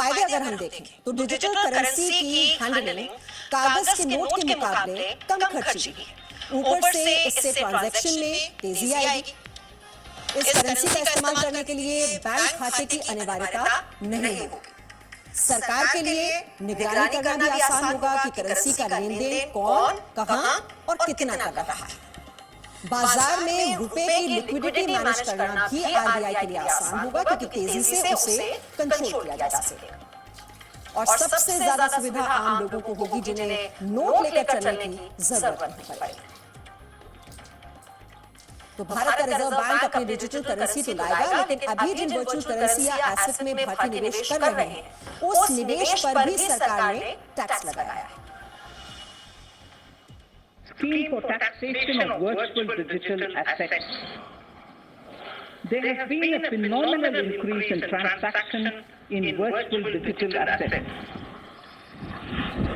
फायदे अगर हम देखें तो डिजिटल करेंसी की हैंडलिंग कागज के नोट के मुकाबले कम खर्ची है। ऊपर से इससे ट्रांजैक्शन में तेजी आएगी। इस करेंसी का इस्तेमाल करने के लिए बैंक खाते की अनिवार्यता नहीं होगी। सरकार के लिए निगरानी करना भी आसान होगा कि करेंसी का लेन देन कौन, कहां और कितना कर रहा है। बाजार में रुपए की लिक्विडिटी मैनेज करना भी आरबीआई के लिए आसान होगा, क्योंकि तेजी से उसे कंट्रोल किया जा सकेगा। और सबसे ज्यादा सुविधा आम लोगों को होगी, जिन्हें नोट लेकर चलने की जरूरत नहीं पड़ेगी। तो भारत का रिजर्व बैंक अपनी डिजिटल करेंसी तो लाएगा, लेकिन अभी जिन वर्चुअल करेंसी या एसेट में भारतीय निवेश कर रहे हैं, उस निवेश पर भी सरकार ने टैक्स लगाया है। Scheme for taxation of virtual digital assets. There has been a phenomenal increase in transaction in virtual digital assets.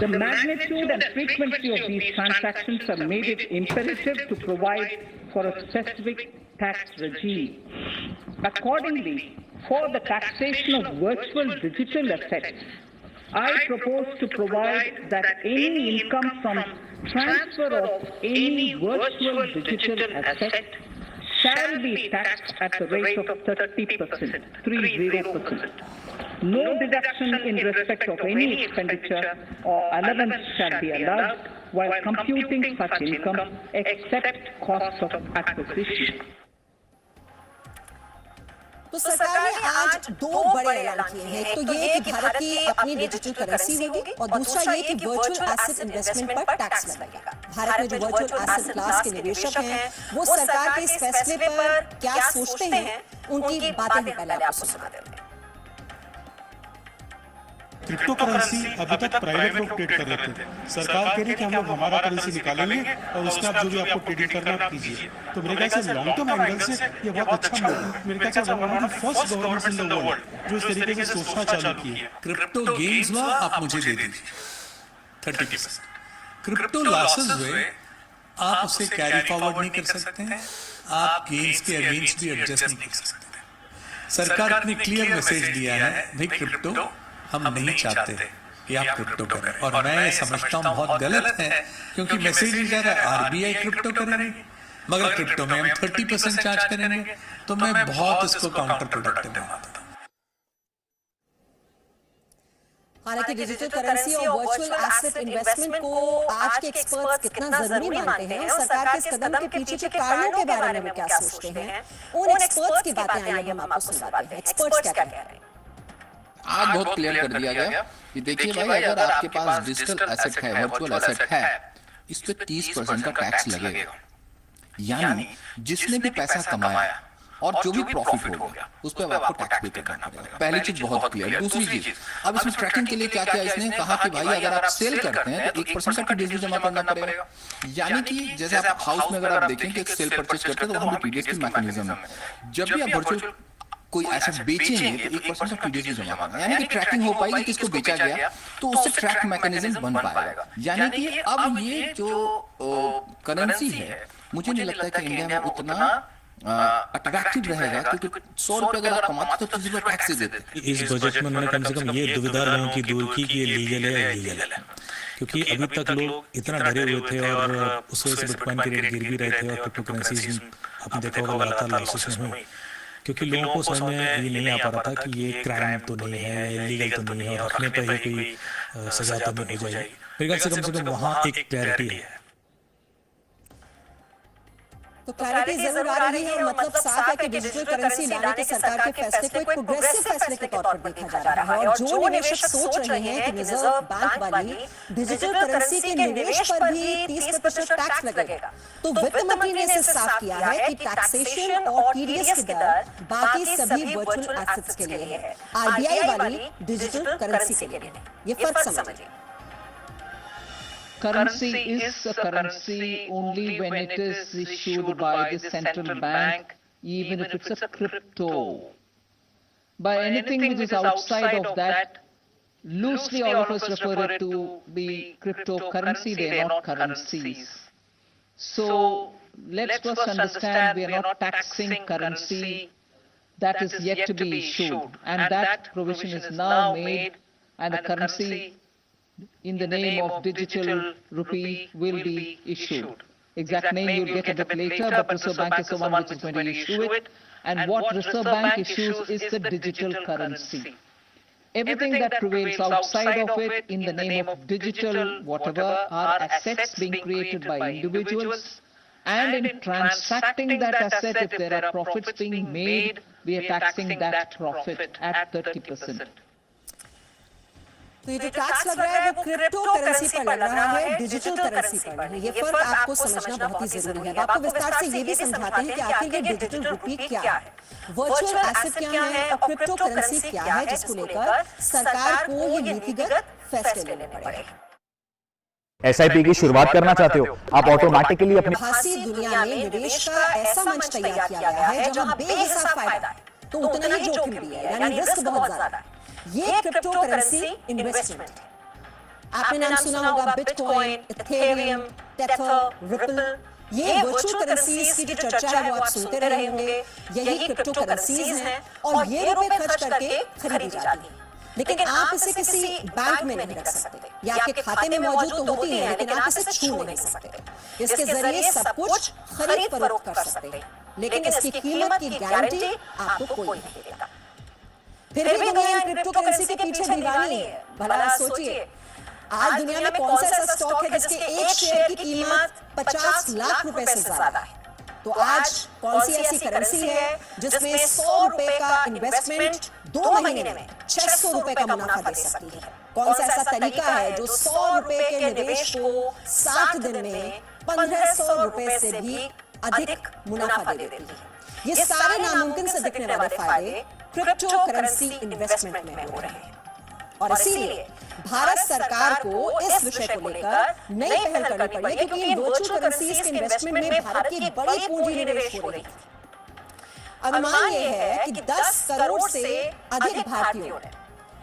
The magnitude and frequency of these transactions have made it imperative to provide for a specific tax regime. Accordingly, for the taxation of virtual digital assets, I propose to provide that any income from transfer of any virtual digital asset shall be taxed at the rate of 30%, 30%. No deduction in respect of any expenditure or allowance shall be allowed while computing such income except costs of acquisition. तो सरकार ने आज दो बड़े ऐलान किए हैं। तो ये कि भारत की अपनी डिजिटल करेंसी होगी, और दूसरा ये कि वर्चुअल एसेट इन्वेस्टमेंट पर टैक्स लगेगा। भारत में जो वर्चुअल एसेट क्लास के निवेशक हैं, वो सरकार के इस फैसले पर क्या सोचते हैं, उनकी बातें हम पहले आपको सुना देते हैं। क्रिप्टो करेंसी अभी तक प्राइवेट लोग ट्रेड कर रहे थे। सरकार कह रही है कि हम लोग हमारा करेंसी निकालेंगे और उसका आप जो भी आपको ट्रेडिंग करना आप कीजिए। तो मेरे ख्याल से लॉन्ग टर्म एंगल से ये बहुत अच्छा मूव है। मेरे ख्याल से one of the first governments in the world जो इस तरीके से सोचना चालू की है। क्रिप्टो गेन्स हुआ, आप मुझे दे दीजिए 30%। क्रिप्टो लॉसेस हुए, आप उसे कैरी फॉरवर्ड नहीं कर सकते हैं, आप गेन्स के अगेंस्ट भी एडजस्ट नहीं कर सकते। सरकार ने क्लियर मैसेज दिया है, भाई क्रिप्टो हम नहीं चाहते कि आप क्रिप्टो करें। और मैं ये समझता हूँ बहुत गलत है, क्योंकि मैसेज ही कह रहा है आरबीआई क्रिप्टो करेंगे, मगर क्रिप्टो में हम 30% चार्ज करेंगे। तो मैं बहुत इसको काउंटर प्रोडक्टिव मानता हूँ। हालांकि डिजिटल करेंसी और वर्चुअल एसेट इन्वेस्टमेंट को आज के एक्सपर्ट्स कितना जरूरी मानते हैं, सरकार के इस कदम के पीछे के कारणों के बारे में वो क्या सोचते हैं, उन एक्सपर्ट्स की बातें आइए हम आपको सुनाते हैं। एक्सपर्ट्स क्या कह रहे हैं। आज बहुत क्लियर कर दिया गया कि देखिए भाई, अगर आपके पास डिजिटल एसेट है, वर्चुअल एसेट है, इस पे 30% का टैक्स लगेगा। यानी जिसने भी पैसा कमाया और जो भी प्रॉफिट हो गया उस पर आपको टैक्स पे करना पड़ेगा। पहली चीज बहुत क्लियर। दूसरी चीज, अब इसमें ट्रैकिंग के लिए क्या किया, इसने कहा कि भाई अगर आप सेल करते हैं तो 1% का टीडीएस भी जमा करना पड़ेगा। यानी कि जैसे आप हाउस में अगर आप देखें कि एक सेल परचेज करते हैं तो वहां भी टीडीएस की मैकेनिज्म है। जब भी आप वर्चुअल कोई एसेट बेचेंगे तो 1% का टीडीएस जमा करना, यानी कि ट्रैकिंग हो पाएगी किसको बेचा गया, तो उससे ट्रैक मैकेनिज्म बन पाएगा। यानी कि अब ये जो करेंसी है, मुझे नहीं लगता है कि इंडिया में उतना अट्रैक्टिव रहेगा, क्योंकि 100 रुपए अगर आप कमाते तो किसी पर टैक्स देते। इस बजट में उन्होंने कम से कम ये दुविधा लोगों की दूर की कि ये लीगल है या इलीगल है, क्योंकि अभी तक लोग इतना डरे हुए थे और उस वजह से बिटकॉइन के रेट गिर भी रहे थे और क्रिप्टो करेंसीज आपने देखा होगा लगातार लॉसेस में हुई, क्योंकि लोगों को समझ में ये नहीं आ पा रहा था कि ये क्राइम तो नहीं है, इलीगल तो नहीं है, और रखने पर ही कोई सजा तो नहीं हो जाएगी। मेरे ख्याल से कम वहाँ एक क्लैरिटी है। तो क्लैरिटी जरूर आ रही है, और मतलब साफ है कि डिजिटल करेंसी लाने के सरकार के फैसले को एक प्रोग्रेसिव फैसले के तौर पर देखा जा रहा है। और जो निवेशक सोच रहे हैं कि रिजर्व बैंक वाली डिजिटल करेंसी के निवेश पर भी 30% टैक्स लगेगा, तो वित्त मंत्री ने इसे साफ किया है कि टैक्सेशन और टीडीएस की दर बाकी सभी वर्चुअल एसेट्स के लिए है, आरबीआई वाली डिजिटल करेंसी के लिए। ये फर्क समझिए। Currency is a currency only when it is issued by the central bank, even if it's a crypto. By anything which is outside of that, loosely all of us refer it to be cryptocurrency, they are not currencies. So let's first understand we are not taxing currency, that is yet to be issued, and that provision is now made, and a currency in the name of digital rupee will be issued. Exact name you'll get a bit later, but Reserve Bank is the one which is going to issue it, and what Reserve Bank issues is the digital currency. Everything that prevails outside of it in the name of digital, whatever are assets being created by individuals, and in transacting that asset, if there are profits being made, we are taxing that profit at 30%. तो ये जो tax लग रहा है वो crypto currency पर लग रहा है, डिजिटल करेंसी पर नहीं। ये फर्क आपको समझना बहुत ही जरूरी है। आपको विस्तार से ये भी समझाते हैं कि आखिर ये डिजिटल रुपी क्या है, वर्चुअल एसेट क्या है और क्रिप्टो करेंसी क्या है, जिसको लेकर सरकार को ये नीतिगत फैसले लेने पड़े। एसआईपी की शुरुआत करना चाहते हो, आप ऑटोमेटिकली अपने भासी दुनिया में निवेश का ऐसा मंच तैयार किया गया है जहां बेहिसाब फायदा है तो उतना ही जोखिम भी है, यानी रिस्क बहुत ज्यादा है। ये क्रिप्टो करेंसी इन्वेस्टमेंट, आपने नाम सुना होगा बिटकॉइन, इथेरियम, टेथर, रिपल। ये वर्चुअल करेंसीज की जो चर्चा है वो आप सुनते रहे होंगे। यही क्रिप्टो करेंसीज हैं और ये रुपए खर्च करके खरीदी जाती है, लेकिन आप इसे किसी बैंक में नहीं रख सकते। ये आपके खाते में मौजूद तो होती है, लेकिन आप इसे छू नहीं सकते। इसके जरिए सब कुछ खरीद फरोख्त कर सकते हैं, लेकिन इसकी कीमत की गारंटी आपको कोई नहीं देता। फिर भी दुनिया क्रिप्टो करेंसी के पीछे दीवानी है। भला सोचिए, आज दुनिया में कौन सा ऐसा स्टॉक है जिसके एक शेयर की कीमत 50 लाख रुपए से ज्यादा है? तो आज कौन सी ऐसी करेंसी है जिसमें 100 रुपए का इन्वेस्टमेंट 2 महीने में 600 रुपए का मुनाफा दे सकती है? कौन सा ऐसा तरीका है जो 100 रुपए के निवेश को 60 दिन में 1500 रुपए से भी अधिक मुनाफा दे देती है? ये सारे नामुमकिन से दिखने वाले फायदे क्रिप्टो करेंसी इन्वेस्टमेंट में हो रहे हैं, और इसीलिए भारत सरकार को इस विषय को लेकर नई पहल करनी पड़ी, क्योंकि इन वर्चुअल करेंसीज के इन्वेस्टमेंट में भारत की बड़ी पूंजी निवेश हो रही है। अनुमान ये है कि 10 करोड़ से अधिक भारतीयों ने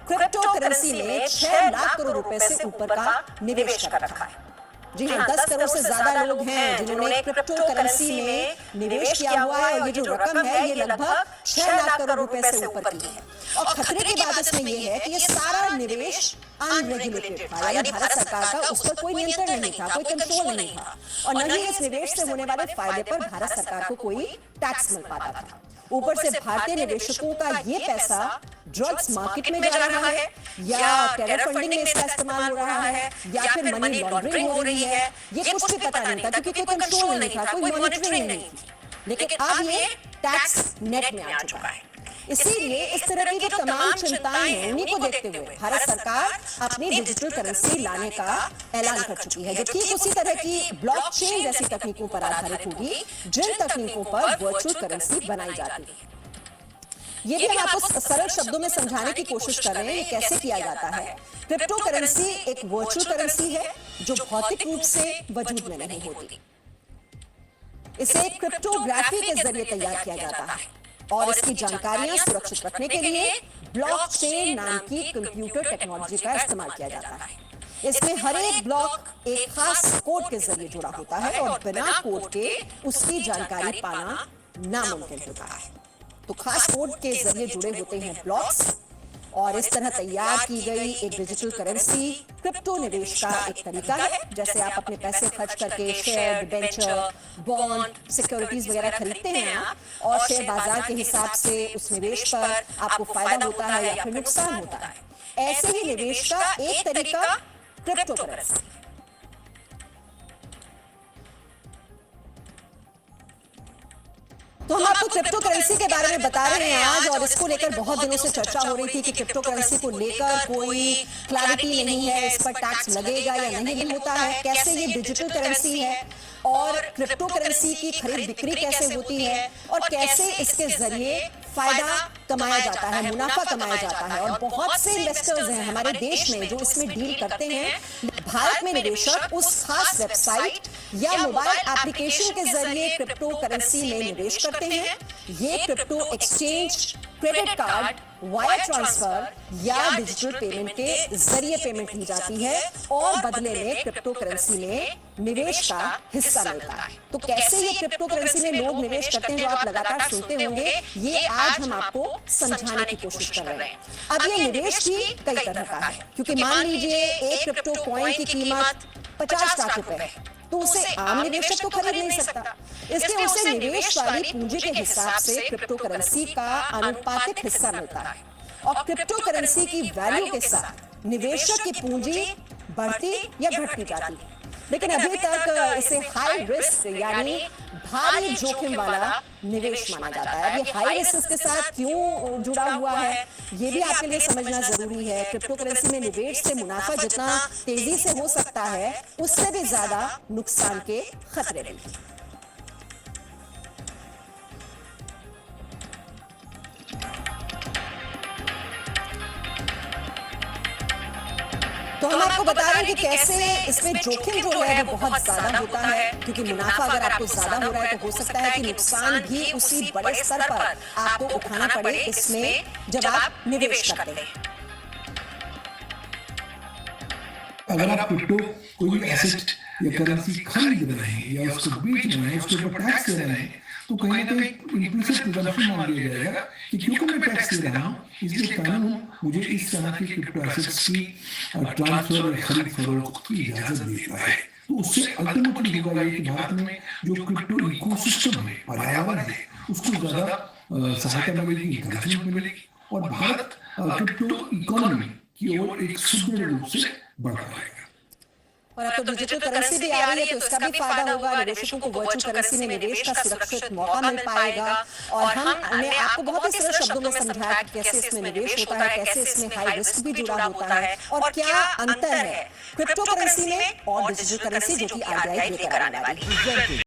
क्रिप्टो करेंसी में 6 लाख करोड़ रुपए से ऊपर का निवेश कर रखा है। जी हाँ, 10 करोड़ से ज्यादा लोग हैं जिन्होंने क्रिप्टो करेंसी में निवेश किया हुआ है, और ये जो रकम है ये लगभग 6 लाख करोड़ रुपए से ऊपर की है। और खतरे की बात इसमें ये है कि ये सारा निवेश अनरेगुलेटेड था, यानी भारत सरकार का उस पर कोई नियंत्रण नहीं था, कोई कंट्रोल नहीं था, और न ही इस निवेश से होने वाले फायदे पर भारत सरकार को कोई टैक्स मिल पाता था। ऊपर से भारतीय निवेशकों का ये पैसा ड्रग्स मार्केट में जा रहा है, या टेरर फंडिंग में इसका इस्तेमाल हो रहा है, या फिर मनी लॉन्ड्रिंग हो रही है, ये कुछ भी पता नहीं था, क्योंकि कोई कंट्रोल नहीं था, कोई मॉनिटरिंग नहीं थी। लेकिन अब ये टैक्स नेट में आ चुका है। इसीलिए इस तरह की जो तमाम चिंताएं हैं उन्हीं को देखते हुए भारत सरकार अपनी डिजिटल करेंसी लाने का ऐलान कर चुकी है, जो ठीक उसी तरह की ब्लॉकचेन जैसी तकनीकों पर आधारित होगी जिन तकनीकों पर वर्चुअल करेंसी बनाई जाती है। ये भी हम आपको सरल शब्दों में समझाने की कोशिश कर रहे हैं ये कैसे किया जाता है। क्रिप्टो करेंसी एक वर्चुअल करेंसी है जो भौतिक रूप से वजूद में नहीं होती। इसे क्रिप्टोग्राफी के जरिए तैयार किया जाता है, और इसकी जानकारियां सुरक्षित रखने के लिए ब्लॉकचेन नाम की कंप्यूटर टेक्नोलॉजी का इस्तेमाल किया जाता है। इसमें हर एक ब्लॉक एक खास कोड के जरिए जुड़ा होता है, और बिना कोड के उसकी जानकारी पाना नामुमकिन होता है। तो खास कोड के जरिए जुड़े होते हैं ब्लॉक्स, और इस तरह तैयार की गई एक डिजिटल करेंसी क्रिप्टो निवेश का एक तरीका है। जैसे आप अपने पैसे खर्च करके शेयर, डिबेंचर, बॉन्ड, सिक्योरिटीज वगैरह खरीदते हैं आप, और शेयर बाजार के हिसाब से उस निवेश पर आपको फायदा होता है या फिर नुकसान होता है। ऐसे ही निवेश का एक तरीका क्रिप्टो करेंसी। तो हम आपको क्रिप्टो करेंसी के बारे में बता रहे हैं आज, और इसको लेकर बहुत दिनों से चर्चा हो रही थी कि क्रिप्टो करेंसी को लेकर कोई क्लैरिटी नहीं है, इस पर टैक्स लगेगा या नहीं होता है, कैसे ये डिजिटल करेंसी है, और क्रिप्टो करेंसी की खरीद बिक्री कैसे होती है, और कैसे इसके जरिए फायदा कमाया जाता है, मुनाफा कमाया जाता है। और बहुत से इन्वेस्टर्स हैं हमारे देश में जो इसमें डील करते हैं। भारत में निवेशक उस खास वेबसाइट या मोबाइल एप्लीकेशन के जरिए क्रिप्टो करेंसी में निवेश करते हैं। ये crypto exchange credit card, wire transfer या डिजिटल पेमेंट के जरिए पेमेंट ली जाती है और बदले में क्रिप्टो करेंसी में निवेश का हिस्सा मिलता है। तो कैसे ये क्रिप्टो करेंसी में लोग निवेश करते हैं, जो आप लगातार सुनते होंगे, ये आज हम आपको समझाने की कोशिश कर रहे हैं। अब ये निवेश भी कई तरह का है, क्योंकि मान लीजिए एक क्रिप्टो कॉइन की कीमत 50 लाख रुपए है, तो उसे आम निवेशक तो खरीद नहीं सकता, इसलिए उसे निवेश वाली पूंजी के हिसाब से क्रिप्टो करेंसी का आनुपातिक हिस्सा मिलता है और क्रिप्टो करेंसी की वैल्यू के साथ निवेशक की पूंजी बढ़ती या घटती जाती है। लेकिन अभी तक इसे हाई रिस्क यानी भारी जोखिम वाला निवेश माना जाता है। अब ये हाई रिस्क के साथ क्यों जुड़ा हुआ है, ये भी आपके लिए समझना जरूरी है। क्रिप्टो करेंसी में निवेश से मुनाफा जितना तेजी से हो सकता है, उससे भी ज्यादा नुकसान के खतरे भी। तो हम आपको बता रहे हैं कि कैसे इसमें जोखिम जो है वो बहुत ज्यादा होता है, क्योंकि मुनाफा अगर आपको ज्यादा हो रहा है तो हो सकता है कि नुकसान भी उसी बड़े स्तर पर आपको उठाना पड़े इसमें जब आप निवेश करते हैं। अगर आप क्रिप्टो कोई भी एसेट या करेंसी खरीद रहे हैं या उसको बेच रहे हैं, उसके ऊपर टैक्स दे रहे हैं, तो कहीं ना कहीं इम्प्लिसिट प्रिजम्पशन मान लिया जाएगा कि क्योंकि मैं टैक्स दे रहा हूँ, इसलिए कानून मुझे इस तरह की क्रिप्टो एसेट्स की ट्रांसफर या खरीद फरोख्त की इजाजत देता है। तो उससे अल्टीमेटली होगा ये कि भारत में जो क्रिप्टो इकोसिस्टम है, पर्यावरण है, उसको ज्यादा सहायता मिलेगी, इंकरेजमेंट मिलेगी और भारत क्रिप्टो इकोनॉमी की ओर एक सुदृढ़ रूप से बढ़ पाएगा। और अब तो डिजिटल करेंसी भी आ रही है, तो इसका भी फायदा होगा। निवेशकों को वर्चुअल करेंसी में निवेश का सुरक्षित मौका मिल पाएगा और हमने आपको बहुत ही सरल शब्दों में समझाया कि कैसे इसमें निवेश होता है, कैसे इसमें हाई रिस्क भी जुड़ा होता है और क्या अंतर है क्रिप्टो करेंसी में और डिजिटल करेंसी जो कि RBI लेकर आने वाली है।